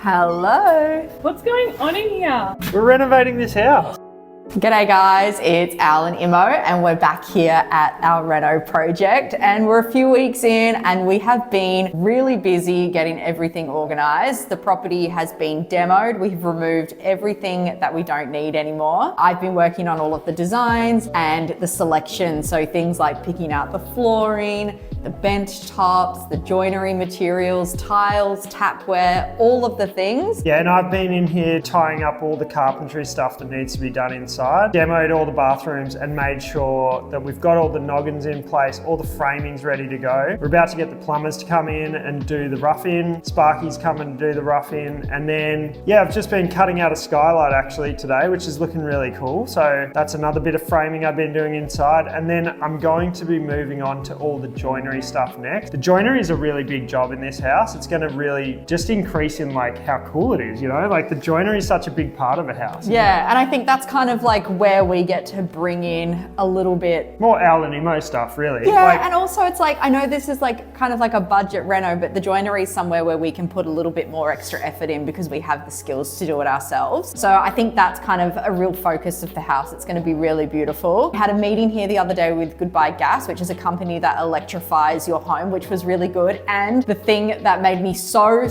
Hello. What's going on in here? We're renovating this house. G'day guys, it's Al and Imo and we're back here at our Reno project and we're a few weeks in and we have been really busy getting everything organised. The property has been demoed. We've removed everything that we don't need anymore. I've been working on all of the designs and the selection, so things like picking out the flooring, the bench tops, the joinery materials, tiles, tapware, all of the things. Yeah, and I've been in here tying up all the carpentry stuff that needs to be done inside, demoed all the bathrooms and made sure that we've got all the noggins in place, all the framing's ready to go. We're about to get the plumbers to come in and do the rough-in. Sparky's coming to do the rough-in. And then, yeah, I've just been cutting out a skylight actually today, which is looking really cool. So that's another bit of framing I've been doing inside. And then I'm going to be moving on to all the joinery stuff next. The joinery is a really big job in this house. It's going to really just increase in like how cool it is, you know? Like the joinery is such a big part of a house. Yeah, and I think that's kind of like where we get to bring in a little bit more Al and Imo stuff, really. Yeah, like, and also it's like, I know this is like kind of like a budget reno, but the joinery is somewhere where we can put a little bit more extra effort in because we have the skills to do it ourselves. So I think that's kind of a real focus of the house. It's going to be really beautiful. We had a meeting here the other day with Goodbye Gas, which is a company that electrifies your home, which was really good. And the thing that made me so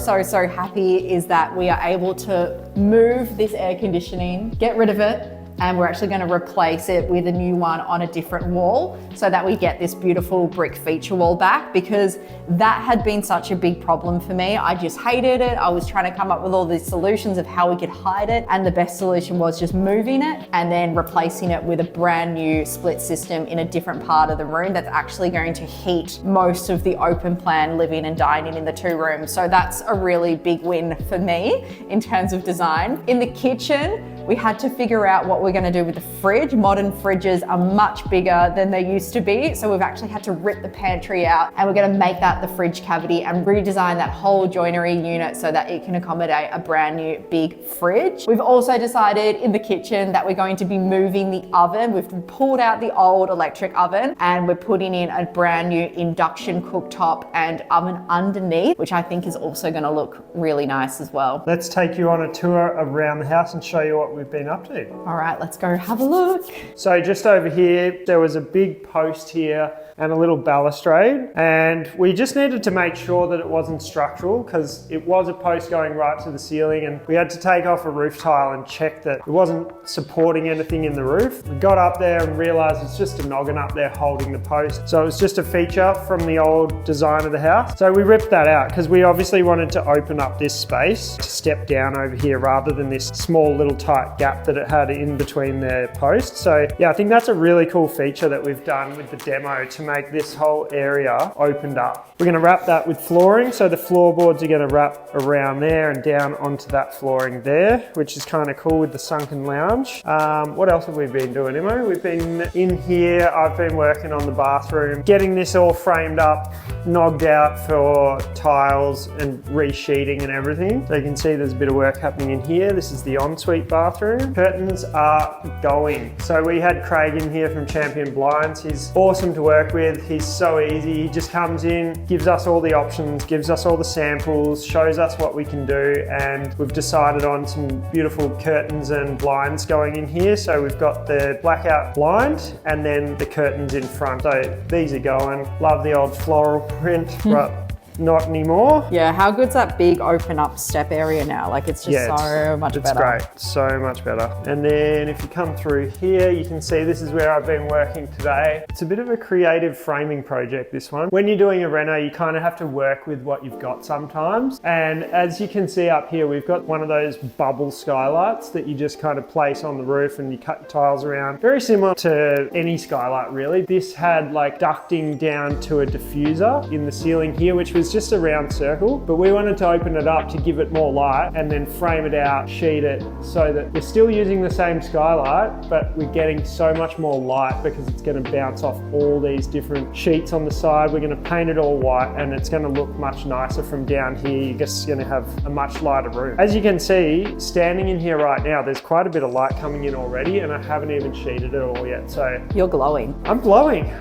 happy is that we are able to move this air conditioning, get rid of it, and we're actually going to replace it with a new one on a different wall so that we get this beautiful brick feature wall back, because that had been such a big problem for me. I just hated it. I was trying to come up with all these solutions of how we could hide it, and the best solution was just moving it and then replacing it with a brand new split system in a different part of the room that's actually going to heat most of the open plan living and dining in the two rooms. So that's a really big win for me in terms of design. In the kitchen, we had to figure out what we're going to do with the fridge. Modern fridges are much bigger than they used to be. So we've actually had to rip the pantry out and we're going to make that the fridge cavity and redesign that whole joinery unit so that it can accommodate a brand new big fridge. We've also decided in the kitchen that we're going to be moving the oven. We've pulled out the old electric oven and we're putting in a brand new induction cooktop and oven underneath, which I think is also going to look really nice as well. Let's take you on a tour around the house and show you what we've been up to. All right, let's go have a look. So just over here, there was a big post here and a little balustrade, and we just needed to make sure that it wasn't structural because it was a post going right to the ceiling, and we had to take off a roof tile and check that it wasn't supporting anything in the roof. We got up there and realized it's just a noggin up there holding the post. So it was just a feature from the old design of the house. So we ripped that out because we obviously wanted to open up this space to step down over here rather than this small little tight gap that it had in between the posts. So yeah, I think that's a really cool feature that we've done with the demo to make this whole area opened up. We're going to wrap that with flooring, so the floorboards are going to wrap around there and down onto that flooring there, which is kind of cool with the sunken lounge. What else have we been doing, Imo? We've been in here, I've been working on the bathroom, getting this all framed up, knocked out for tiles and resheeting and everything. So you can see there's a bit of work happening in here. This is the ensuite bathroom. Curtains are going. So we had Craig in here from Champion Blinds. He's awesome to work with. He's so easy. He just comes in, gives us all the options, gives us all the samples, shows us what we can do, and we've decided on some beautiful curtains and blinds going in here. So we've got the blackout blind and then the curtains in front. So these are going. Love the old floral print, but not anymore. Yeah, how good's that big open up step area now? Like it's just so much better. It's great, so much better. And then if you come through here, you can see this is where I've been working today. It's a bit of a creative framing project, this one. When you're doing a reno, you kind of have to work with what you've got sometimes. And as you can see up here, we've got one of those bubble skylights that you just kind of place on the roof and you cut tiles around. Very similar to any skylight, really. This had like ducting down to a diffuser in the ceiling here, which was just a round circle, but we wanted to open it up to give it more light and then frame it out, sheet it, so that we're still using the same skylight, but we're getting so much more light because it's going to bounce off all these different sheets on the side. We're going to paint it all white and it's going to look much nicer from down here. You're just going to have a much lighter room. As you can see, standing in here right now, there's quite a bit of light coming in already, and I haven't even sheeted it all yet. So you're glowing. I'm glowing.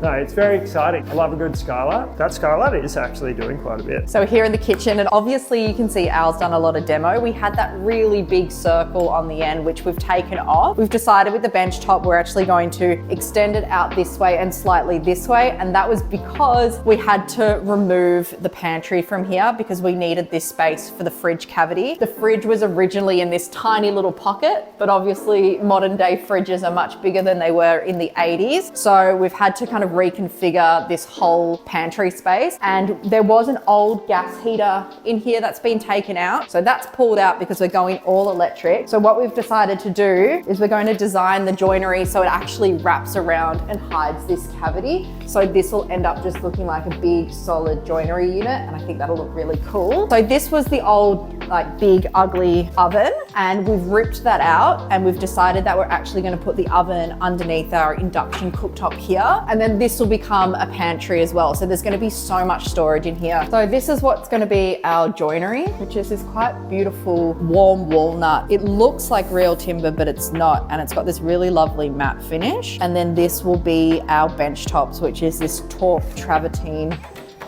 No, it's very exciting. I love a good skylight. That skylight is actually doing quite a bit. So here in the kitchen, and obviously you can see Al's done a lot of demo. We had that really big circle on the end, which we've taken off. We've decided with the bench top, we're actually going to extend it out this way and slightly this way. And that was because we had to remove the pantry from here because we needed this space for the fridge cavity. The fridge was originally in this tiny little pocket, but obviously modern day fridges are much bigger than they were in the 80s. So we've had to kind of reconfigure this whole pantry space. And there was an old gas heater in here that's been taken out. So that's pulled out because we're going all electric. So what we've decided to do is we're going to design the joinery so it actually wraps around and hides this cavity. So this will end up just looking like a big solid joinery unit, and I think that'll look really cool. So this was the old like big ugly oven, and we've ripped that out and we've decided that we're actually going to put the oven underneath our induction cooktop here, and then this will become a pantry as well. So there's going to be so much storage in here. So this is what's going to be our joinery, which is this quite beautiful warm walnut. It looks like real timber, but it's not, and it's got this really lovely matte finish. And then this will be our bench tops, which is this taupe travertine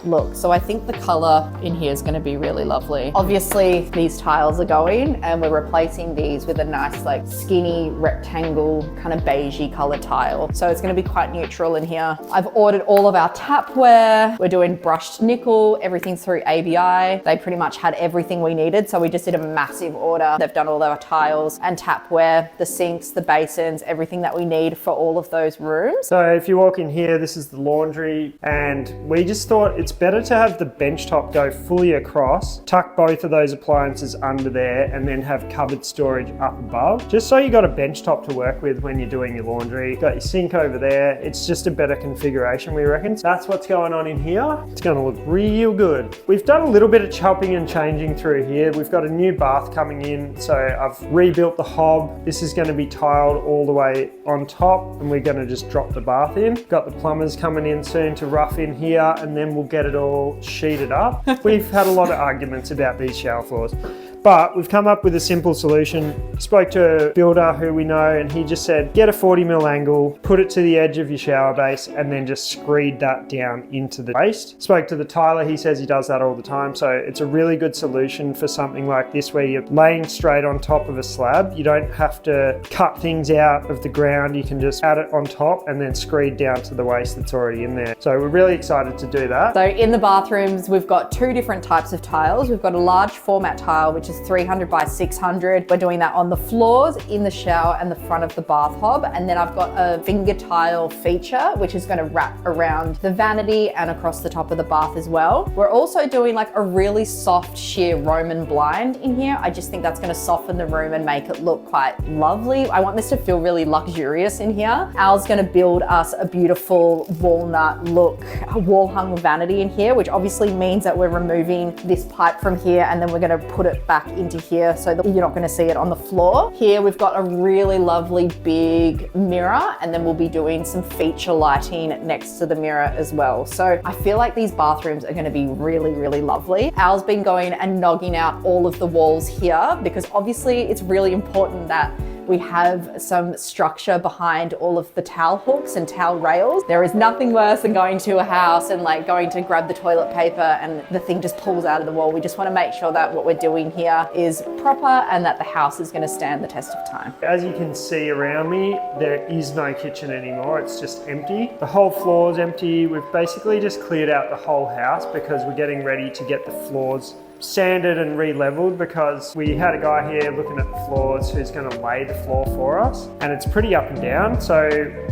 look. So I think the color in here is going to be really lovely. Obviously these tiles are going, and we're replacing these with a nice like skinny rectangle kind of beigey color tile. So it's going to be quite neutral in here. I've ordered all of our tapware. We're doing brushed nickel, everything's through ABI. They pretty much had everything we needed. So we just did a massive order. They've done all our tiles and tapware, the sinks, the basins, everything that we need for all of those rooms. So if you walk in here, this is the laundry, and we just thought it's better to have the bench top go fully across, tuck both of those appliances under there, and then have cupboard storage up above. Just so you got a bench top to work with when you're doing your laundry. Got your sink over there. It's just a better configuration, we reckon. That's what's going on in here. It's gonna look real good. We've done a little bit of chopping and changing through here. We've got a new bath coming in, so I've rebuilt the hob. This is gonna be tiled all the way on top, and we're gonna just drop the bath in. Got the plumbers coming in soon to rough in here, and then we'll get it all sheeted up. We've had a lot of arguments about these shower floors, but we've come up with a simple solution. Spoke to a builder who we know, and he just said, get a 40mm angle, put it to the edge of your shower base, and then just screed that down into the waste. Spoke to the tiler, he says he does that all the time. So it's a really good solution for something like this where you're laying straight on top of a slab. You don't have to cut things out of the ground. You can just add it on top and then screed down to the waste that's already in there. So we're really excited to do that. So in the bathrooms, we've got two different types of tiles. We've got a large format tile, which is 300 by 600. We're doing that on the floors, in the shower, and the front of the bath hob. And then I've got a finger tile feature, which is going to wrap around the vanity and across the top of the bath as well. We're also doing like a really soft sheer Roman blind in here. I just think that's going to soften the room and make it look quite lovely. I want this to feel really luxurious in here. Al's going to build us a beautiful walnut look wall hung vanity in here, which obviously means that we're removing this pipe from here, and then we're going to put it back into here so that you're not going to see it on the floor. Here we've got a really lovely big mirror, and then we'll be doing some feature lighting next to the mirror as well. So I feel like these bathrooms are going to be really, really lovely. Al's been going and knocking out all of the walls here because obviously it's really important that we have some structure behind all of the towel hooks and towel rails. There is nothing worse than going to a house and like going to grab the toilet paper and the thing just pulls out of the wall. We just want to make sure that what we're doing here is proper and that the house is going to stand the test of time. As you can see around me, there is no kitchen anymore. It's just empty. The whole floor is empty. We've basically just cleared out the whole house because we're getting ready to get the floors sanded and re-leveled, because we had a guy here looking at the floors who's going to lay the floor for us, and it's pretty up and down, so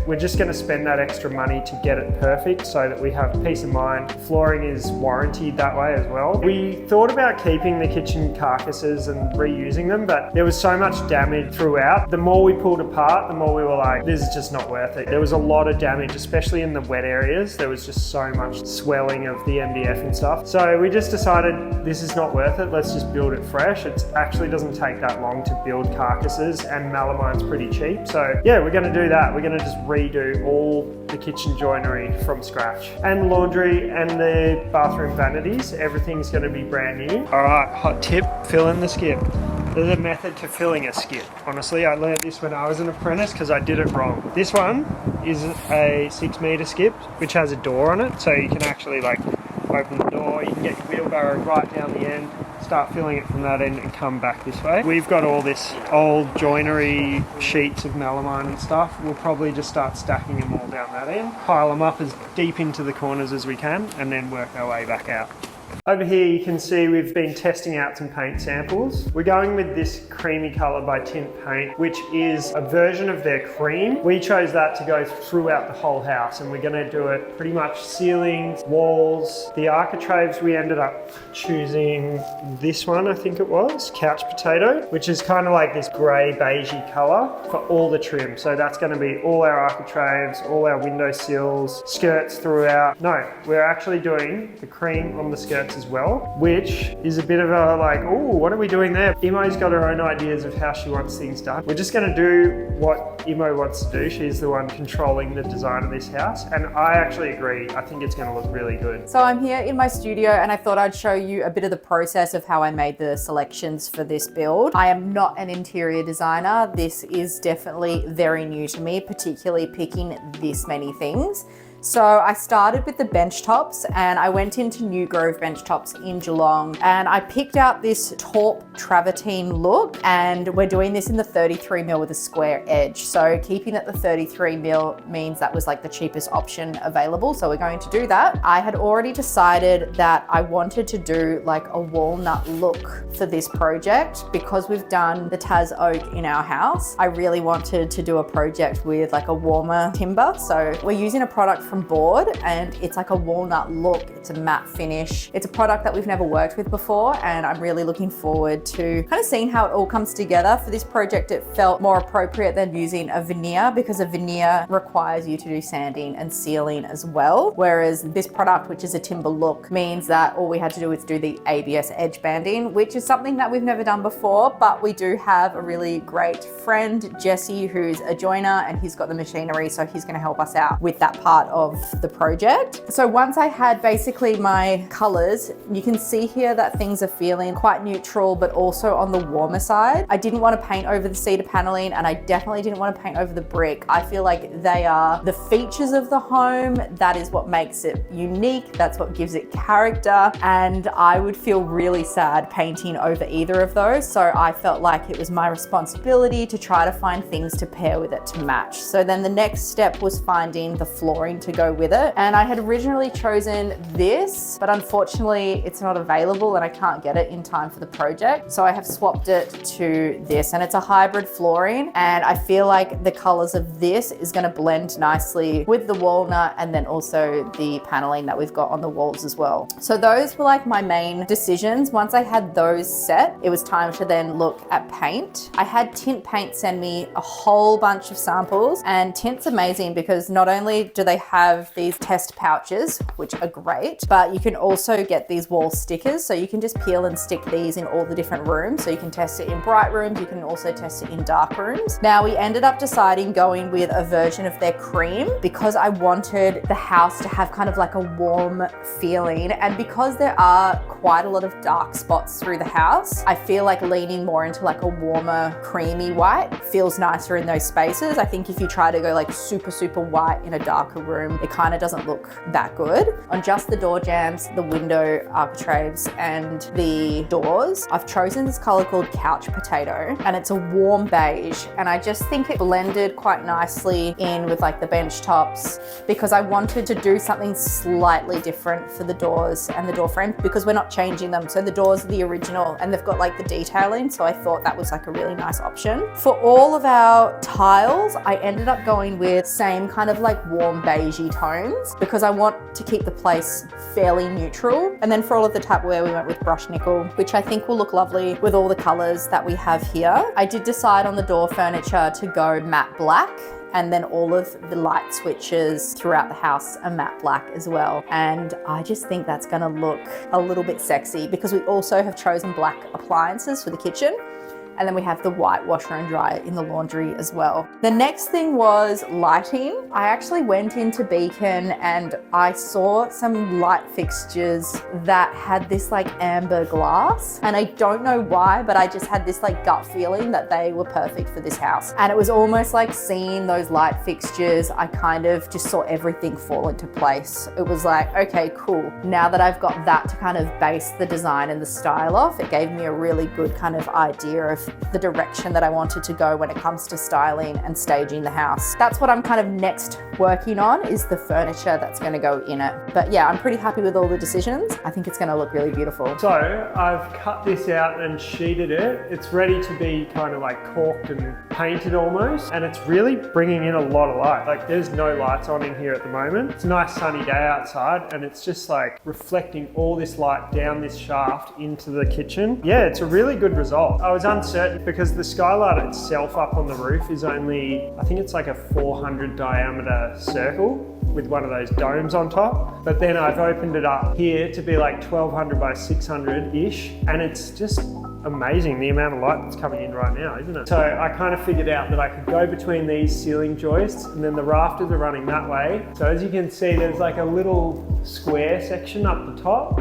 we're just going to spend that extra money to get it perfect so that we have peace of mind. Flooring is warranted that way as well. We thought about keeping the kitchen carcasses and reusing them, but there was so much damage throughout. The more we pulled apart, the more we were like, this is just not worth it. There was a lot of damage, especially in the wet areas. There was just so much swelling of the MDF and stuff. So we just decided this is not worth it. Let's just build it fresh. It actually doesn't take that long to build carcasses, and melamine's pretty cheap. So yeah, we're going to do that. We're going to just redo all the kitchen joinery from scratch, and laundry and the bathroom vanities. Everything's going to be brand new. All right, hot tip, fill in the skip. the method to filling a skip. Honestly, I learned this when I was an apprentice because I did it wrong. This one is a 6 metre skip, which has a door on it, so you can actually like open the door, you can get your wheelbarrow right down the end, start filling it from that end and come back this way. We've got all this old joinery sheets of melamine and stuff. We'll probably just start stacking them all down that end, pile them up as deep into the corners as we can, and then work our way back out. Over here you can see we've been testing out some paint samples. We're going with this creamy colour by Tint Paint, which is a version of their cream. We chose that to go throughout the whole house, and we're going to do it pretty much ceilings, walls. The architraves, we ended up choosing this one, I think it was, Couch Potato, which is kind of like this grey beigey colour for all the trim. So that's going to be all our architraves, all our window sills, skirts throughout. No, we're actually doing the cream on the skirts as well, which is a bit of a like, oh, what are we doing there? Imo's got her own ideas of how she wants things done. We're just going to do what Imo wants to do. She's the one controlling the design of this house, and I actually agree. I think it's going to look really good. So I'm here in my studio and I thought I'd show you a bit of the process of how I made the selections for this build. I am not an interior designer. This is definitely very new to me, particularly picking this many things. So I started with the bench tops and I went into New Grove bench tops in Geelong, and I picked out this taupe travertine look, and we're doing this in the 33mm with a square edge. So keeping it the 33mm means that was like the cheapest option available. So we're going to do that. I had already decided that I wanted to do like a walnut look for this project because we've done the Tas oak in our house. I really wanted to do a project with like a warmer timber. So we're using a product from Board, and it's like a walnut look. It's a matte finish. It's a product that we've never worked with before, and I'm really looking forward to kind of seeing how it all comes together. For this project, it felt more appropriate than using a veneer because a veneer requires you to do sanding and sealing as well. Whereas this product, which is a timber look, means that all we had to do is do the ABS edge banding, which is something that we've never done before, but we do have a really great friend, Jesse, who's a joiner, and he's got the machinery, so he's going to help us out with that part of the project. So once I had basically my colors, you can see here that things are feeling quite neutral, but also on the warmer side. I didn't want to paint over the cedar paneling, and I definitely didn't want to paint over the brick. I feel like they are the features of the home. That is what makes it unique. That's what gives it character. And I would feel really sad painting over either of those. So I felt like it was my responsibility to try to find things to pair with it to match. So then the next step was finding the flooring to go with it. And I had originally chosen this, but unfortunately it's not available and I can't get it in time for the project. So I have swapped it to this, and it's a hybrid flooring. And I feel like the colors of this is going to blend nicely with the walnut and then also the paneling that we've got on the walls as well. So those were like my main decisions. Once I had those set, it was time to then look at paint. I had Tint Paint send me a whole bunch of samples, and Tint's amazing because not only do they have these test pouches, which are great, but you can also get these wall stickers. So you can just peel and stick these in all the different rooms. So you can test it in bright rooms, you can also test it in dark rooms. Now we ended up deciding going with a version of their cream because I wanted the house to have kind of like a warm feeling. And because there are quite a lot of dark spots through the house, I feel like leaning more into like a warmer creamy white feels nicer in those spaces. I think if you try to go like super white in a darker room, it kind of doesn't look that good. On just the door jambs, the window architraves, and the doors, I've chosen this color called Couch Potato, and it's a warm beige, and I just think it blended quite nicely in with like the bench tops because I wanted to do something slightly different for the doors and the door frame because we're not changing them. So the doors are the original and they've got like the detailing, so I thought that was like a really nice option. For all of our tiles, I ended up going with same kind of like warm beigey tones because I want to keep the place fairly neutral. And then for all of the tapware, we went with brushed nickel, which I think will look lovely with all the colors that we have here. I did decide on the door furniture to go matte black, and then all of the light switches throughout the house are matte black as well. And I just think that's gonna look a little bit sexy because we also have chosen black appliances for the kitchen. And then we have the white washer and dryer in the laundry as well. The next thing was lighting. I actually went into Beacon and I saw some light fixtures that had this like amber glass. And I don't know why, but I just had this like gut feeling that they were perfect for this house. And it was almost like seeing those light fixtures, I kind of just saw everything fall into place. It was like, okay, cool. Now that I've got that to kind of base the design and the style off, it gave me a really good kind of idea of the direction that I wanted to go when it comes to styling and staging the house. That's what I'm kind of next working on, is the furniture that's going to go in it. But yeah, I'm pretty happy with all the decisions. I think it's going to look really beautiful. So I've cut this out and sheeted it. It's ready to be kind of like corked and painted almost. And it's really bringing in a lot of light. Like there's no lights on in here at the moment. It's a nice sunny day outside and it's just like reflecting all this light down this shaft into the kitchen. Yeah, it's a really good result. I was uncertain because the skylight itself up on the roof is only, I think it's like a 400 diameter circle with one of those domes on top. But then I've opened it up here to be like 1200 by 600-ish. And it's just amazing the amount of light that's coming in right now, isn't it? So I kind of figured out that I could go between these ceiling joists and then the rafters are running that way. So as you can see, there's like a little square section up the top.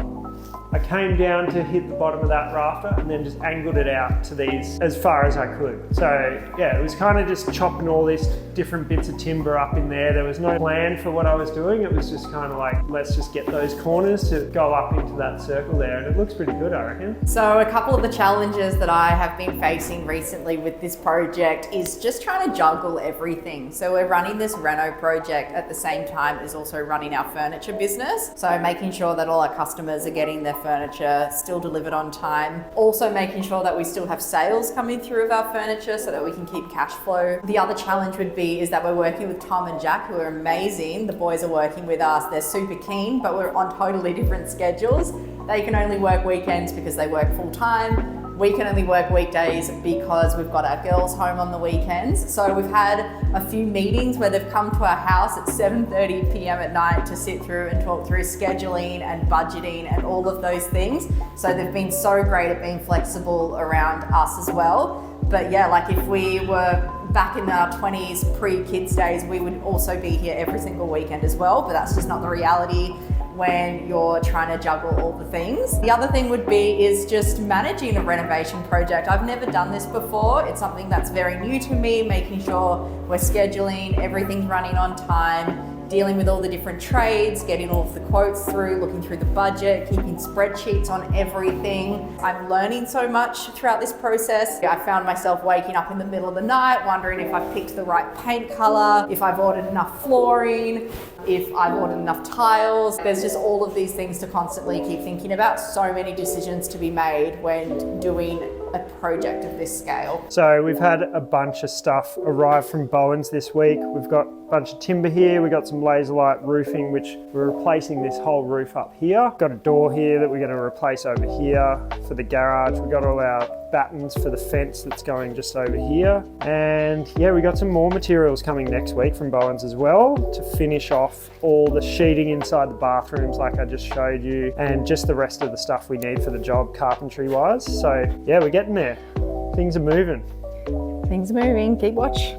I came down to hit the bottom of that rafter and then just angled it out to these as far as I could. So yeah, it was kind of just chopping all these different bits of timber up in there. There was no plan for what I was doing. It was just kind of like, let's just get those corners to go up into that circle there. And it looks pretty good, I reckon. So a couple of the challenges that I have been facing recently with this project is just trying to juggle everything. So we're running this reno project at the same time as also running our furniture business. So making sure that all our customers are getting their furniture still delivered on time. Also making sure that we still have sales coming through of our furniture so that we can keep cash flow. The other challenge would be is that we're working with Tom and Jack, who are amazing. The boys are working with us. They're super keen, but we're on totally different schedules. They can only work weekends because they work full time. We can only work weekdays because we've got our girls home on the weekends. So we've had a few meetings where they've come to our house at 7:30 p.m. at night to sit through and talk through scheduling and budgeting and all of those things. So they've been so great at being flexible around us as well. But yeah, like if we were back in our 20s, pre-kids days, we would also be here every single weekend as well, but that's just not the reality when you're trying to juggle all the things. The other thing would be is just managing a renovation project. I've never done this before. It's something that's very new to me, making sure we're scheduling, everything's running on time, dealing with all the different trades, getting all of the quotes through, looking through the budget, keeping spreadsheets on everything. I'm learning so much throughout this process. I found myself waking up in the middle of the night, wondering if I've picked the right paint color, if I've ordered enough flooring, if I've ordered enough tiles. There's just all of these things to constantly keep thinking about. So many decisions to be made when doing a project of this scale. So we've had a bunch of stuff arrive from Bowen's this week. We've got a bunch of timber here. We've got some laser light roofing, which we're replacing this whole roof up here. Got a door here that we're going to replace over here for the garage. We've got all our battens for the fence that's going just over here. And yeah, we got some more materials coming next week from Bowen's as well to finish off all the sheeting inside the bathrooms like I just showed you, and just the rest of the stuff we need for the job carpentry wise. So yeah, we're getting there. Things are moving. Things are moving. Keep watch.